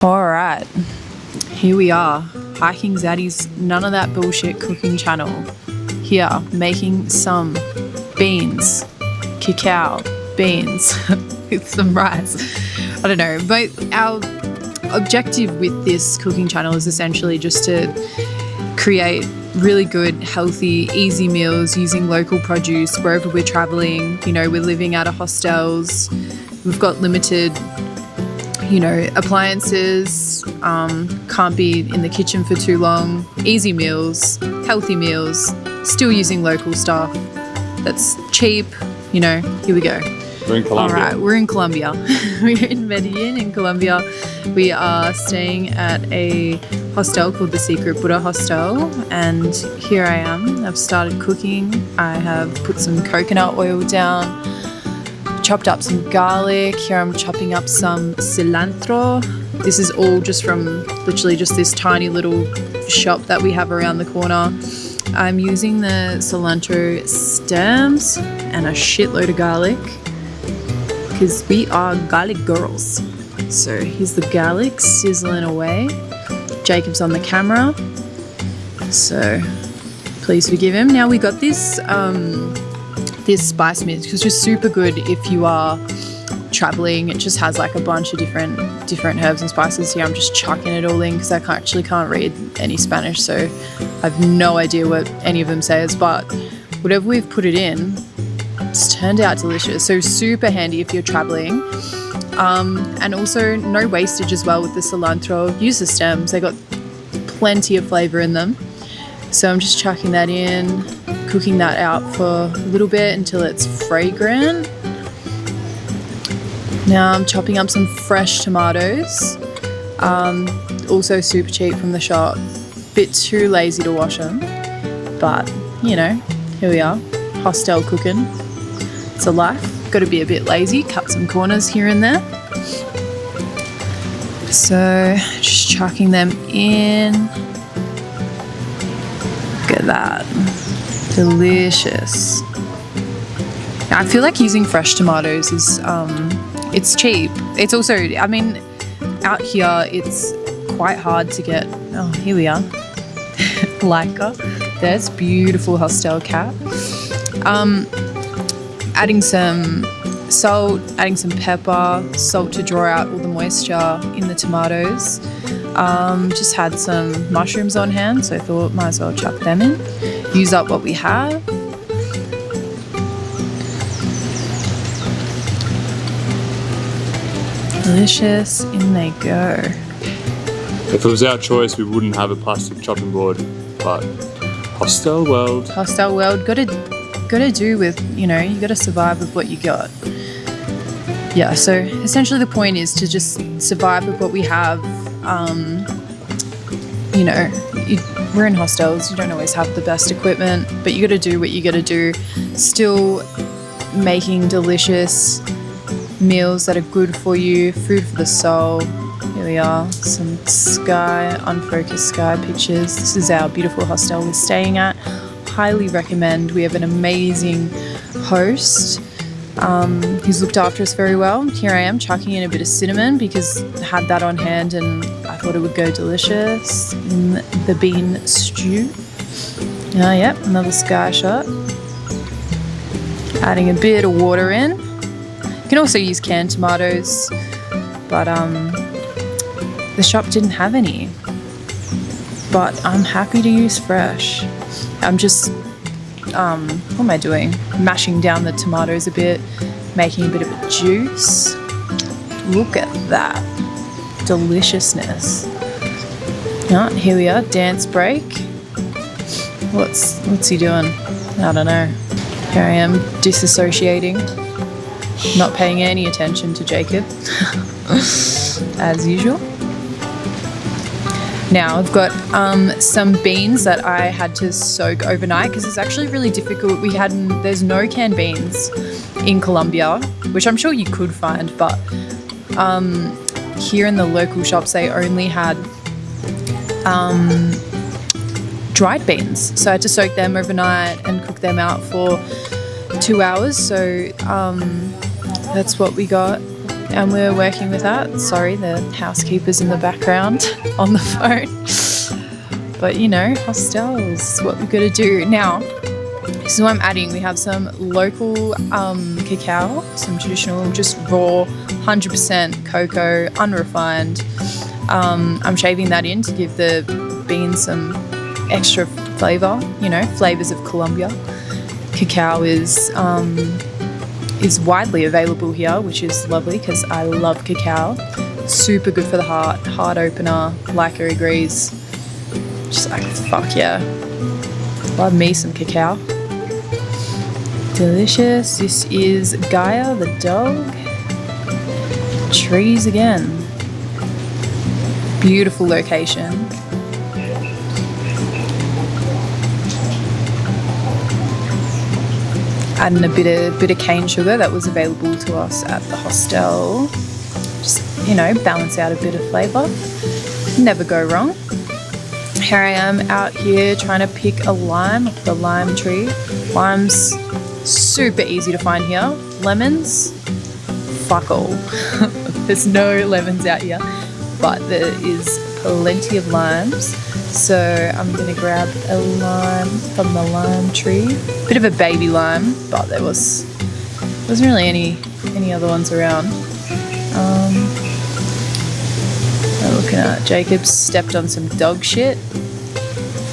Alright, here we are, Hiking Zaddy's None of That Bullshit cooking channel. Here, making some beans, cacao beans with some rice. I don't know, but our objective with this cooking channel is essentially just to create really good, healthy, easy meals using local produce wherever we're traveling. You know, we're living out of hostels, we've got limited appliances, can't be in the kitchen for too long. Easy meals, healthy meals, still using local stuff that's cheap. Here we go. We're in Colombia. All right, we're in Colombia. We're in Medellin in Colombia. We are staying at a hostel called the Secret Buddha Hostel, and here I am. I've started cooking. I have put some coconut oil down, chopped up some garlic. Here I'm chopping up some cilantro. This is all just from literally just this tiny little shop that we have around the corner. I'm using the cilantro stems and a shitload of garlic because we are garlic girls. So here's the garlic sizzling away. Jacob's on the camera, so please forgive him. Now we got this spice mix, which is super good if you are traveling. It just has like a bunch of different herbs and spices. Here I'm just chucking it all in because I can't read any Spanish, so I have no idea what any of them says, but whatever we've put it in, it's turned out delicious. So super handy if you're traveling, and also no wastage as well with the cilantro. Use the stems, they got plenty of flavor in them. So I'm just chucking that in, cooking that out for a little bit until it's fragrant. Now I'm chopping up some fresh tomatoes, also super cheap from the shop. Bit too lazy to wash them, but here we are, hostel cooking. It's a life. Got to be a bit lazy, cut some corners here and there. So just chucking them in. Look at that. Delicious. I feel like using fresh tomatoes is, it's cheap. It's also, out here it's quite hard to get. Oh, here we are. Leica. There's beautiful hostel cat. Adding some salt, adding some pepper, salt to draw out all the moisture in the tomatoes. Just had some mushrooms on hand, so I thought might as well chuck them in. Use up what we have. Delicious, in they go. If it was our choice, we wouldn't have a plastic chopping board, but hostel world. Hostel world, gotta do with, you gotta survive with what you got. Yeah, so essentially the point is to just survive with what we have. We're in hostels, you don't always have the best equipment, but you gotta do what you gotta do. Still making delicious meals that are good for you, food for the soul. Here we are, some unfocused sky pictures. This is our beautiful hostel we're staying at. Highly recommend. We have an amazing host who's looked after us very well. Here I am chucking in a bit of cinnamon because I had that on hand and I thought it would go delicious in the bean stew. Yep, another sky shot. Adding a bit of water in. You can also use canned tomatoes, but the shop didn't have any. But I'm happy to use fresh. I'm just, what am I doing? Mashing down the tomatoes a bit, making a bit of a juice. Look at that deliciousness. Here we are, dance break. What's he doing? I don't know. Here I am, disassociating, not paying any attention to Jacob, as usual. Now I've got some beans that I had to soak overnight because it's actually really difficult. There's no canned beans in Colombia, which I'm sure you could find, but here in the local shops they only had dried beans. So I had to soak them overnight and cook them out for 2 hours. So that's what we got. and we're working with that. Sorry, the housekeeper's in the background on the phone. But you know, hostels is what we've got to do. Now, this is what I'm adding. We have some local cacao, some traditional, just raw, 100% cocoa, unrefined. I'm shaving that in to give the beans some extra flavour, you know, flavours of Colombia. Cacao is widely available here, which is lovely because I love cacao. Super good for the heart opener. Leica agrees. Just like, fuck yeah. Love me some cacao. Delicious. This is Gaia the dog. Trees again. Beautiful location. Adding a bit of cane sugar that was available to us at the hostel. Just, you know, balance out a bit of flavour. Never go wrong. Here I am out here trying to pick a lime off the lime tree. Limes, super easy to find here. Lemons, fuck all. There's no lemons out here, but there is plenty of limes. So I'm gonna grab a lime from the lime tree. Bit of a baby lime, but wasn't really any other ones around. We're looking at Jacob stepped on some dog shit.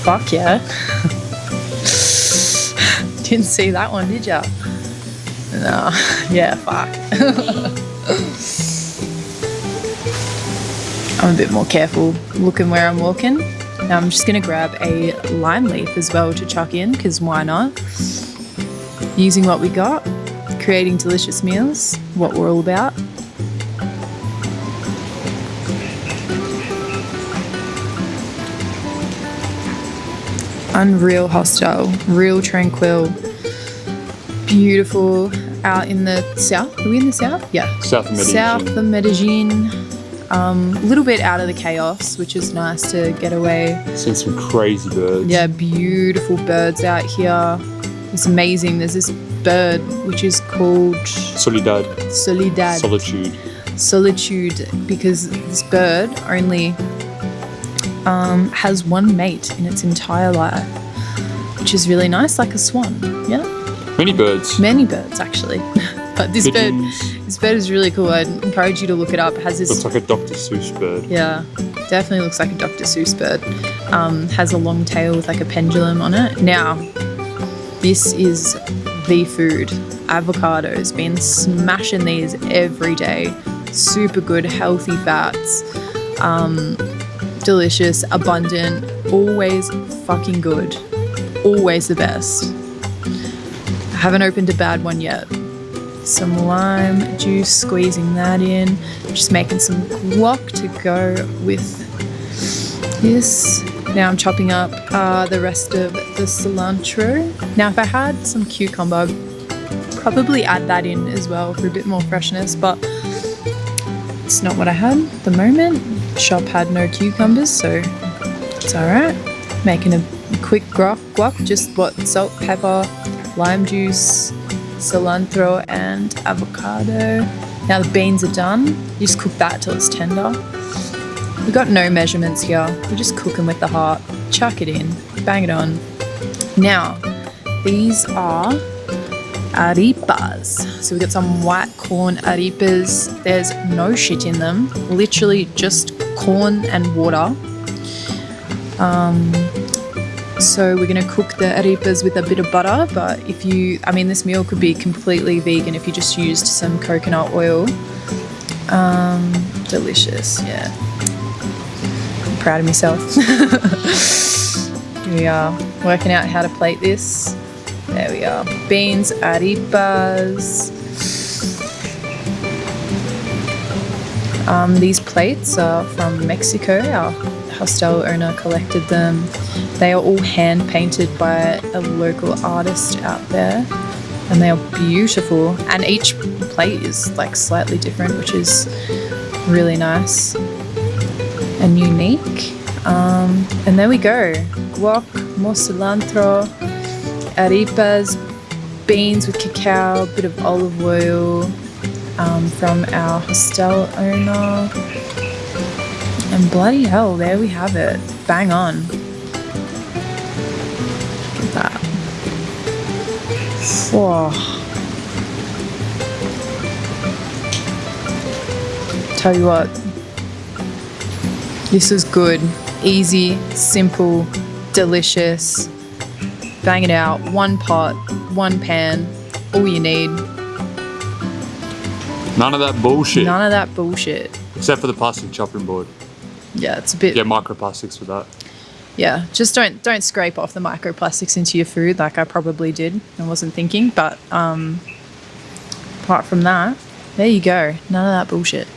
Fuck yeah. Didn't see that one, did ya? No. Yeah, fuck. I'm a bit more careful looking where I'm walking. Now I'm just going to grab a lime leaf as well to chuck in, because why not? Using what we got, creating delicious meals, what we're all about. Unreal hostel, real tranquil, beautiful, out in the south. Are we in the south? Yeah. South of Medellin. South of Medellin. A little bit out of the chaos, which is nice to get away. Seen some crazy birds. Yeah, beautiful birds out here. It's amazing. There's this bird which is called Solitude. Solitude, because this bird only has one mate in its entire life, which is really nice, like a swan. Yeah. Many birds. Many birds, actually. But this bird is really cool. I'd encourage you to look it up. It has this. Looks like a Dr. Seuss bird. Yeah, definitely looks like a Dr. Seuss bird. Has a long tail with like a pendulum on it. Now, this is the food. Avocados. Been smashing these every day. Super good, healthy fats. Delicious, abundant, always fucking good. Always the best. I haven't opened a bad one yet. Some lime juice, squeezing that in. Just making some guac to go with this. Now I'm chopping up the rest of the cilantro. Now if I had some cucumber, I'd probably add that in as well for a bit more freshness, but it's not what I had at the moment. Shop had no cucumbers, so it's alright. Making a quick guac, just salt, pepper, lime juice, cilantro and avocado. Now the beans are done. You just cook that till it's tender. We've got no measurements here. We're just cooking with the heart. Chuck it in, bang it on. Now, these are arepas. So we've got some white corn arepas. There's no shit in them. Literally just corn and water. So we're going to cook the arepas with a bit of butter, but this meal could be completely vegan if you just used some coconut oil. Delicious, yeah. I'm proud of myself. Here we are, working out how to plate this. There we are. Beans, arepas. These plates are from Mexico. Our hostel owner collected them. They are all hand painted by a local artist out there, and they are beautiful. And each plate is like slightly different, which is really nice and unique. And there we go. Guac, more cilantro, arepas, beans with cacao, a bit of olive oil, from our hostel owner. And bloody hell, there we have it. Bang on. Look at that. Whoa. Tell you what, this is good. Easy, simple, delicious. Bang it out. One pot, one pan, all you need. None of that bullshit. None of that bullshit. Except for the plastic chopping board. Yeah, it's a bit. Yeah, microplastics with that. Yeah, just don't scrape off the microplastics into your food like I probably did. I wasn't thinking, but apart from that, there you go. None of that bullshit.